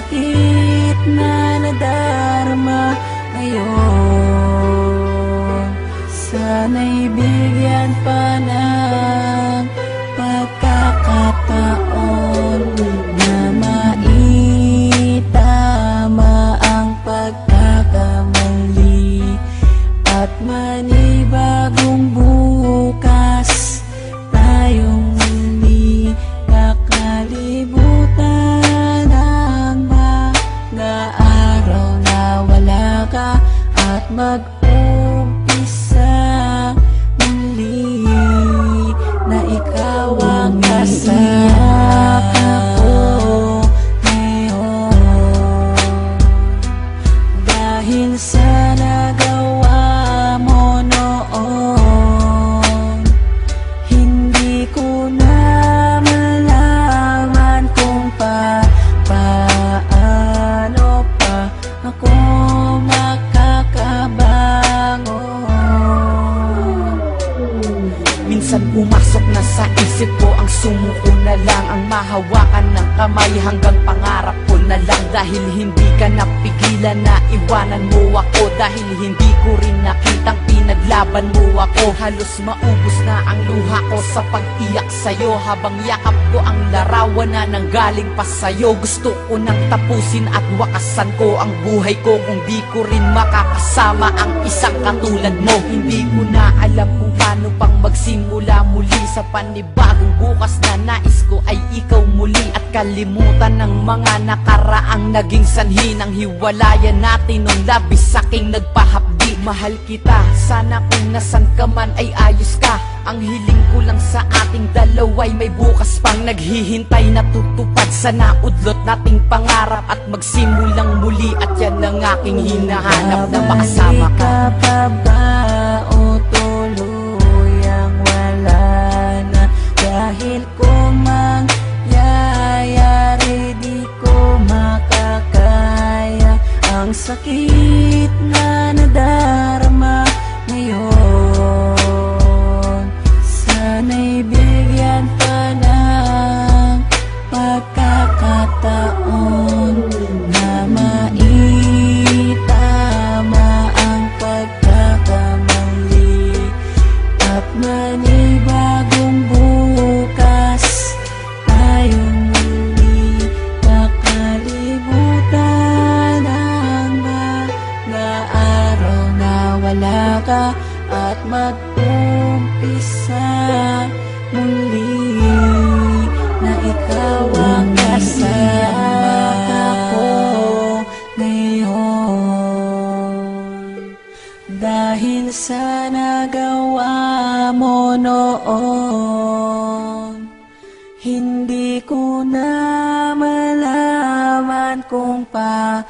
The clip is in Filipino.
sakit na nadarama ngayon, sana'y bigyan pa ng pagkakataon na maitama ang pagkakamali at manibagong bukas tayong muli kakalimutan ang mga araw na wala ka at mag-umpisa muli na ikaw ang kasama ko ngayon. Dahil sa nagawa mo noon, hindi ko na malaman kung paano pa ako makakabangon. Minsan pumasok na sa isip ko ang sumuko na lang, ang mahawakan ng kamay hanggang pangarap ko na lang. Dahil hindi ka napigilan na iwanan mo ako, dahil hindi ko rin nakitang pinaglaban mo ako. Halos maubos na ang luha ko sa pag-iyak sa'yo, habang yakap ko ang larawan na nanggaling pa sa'yo. Gusto ko nang tapusin at wakasan ko ang buhay ko kung di ko rin makakasama ang isang katulad mo. Hindi ko na alam kung paano pang magsimula muli sa panibagong bukas na nais ko ay ikaw muli, at kalimutan ng mga nakaraang naging sanhi ng hiwalayan natin nung labis saking nagpahapdi. Mahal kita, sana kung nasan ka man ay ayos ka. Ang hiling ko lang sa ating dalawa'y may bukas pang naghihintay na tutupad. Sana udlot nating pangarap at magsimulang muli, at yan ang aking hinahanap na makasama ka. Babalik ka pa ba o tuluyang wala na? Dahil kung mangyayari di ko makakaya ang sakit na nadarama ngayon, sana'y bigyan pa ng pagkakataon na maitama ang pagkakamali at manibagong bukas tayong muli kakalimutan ang mga araw na wala ka at mag-umpisa muli na ikaw ang kasama ko ngayon. Dahil sa nagawa mo noon, hindi ko na malaman kung paano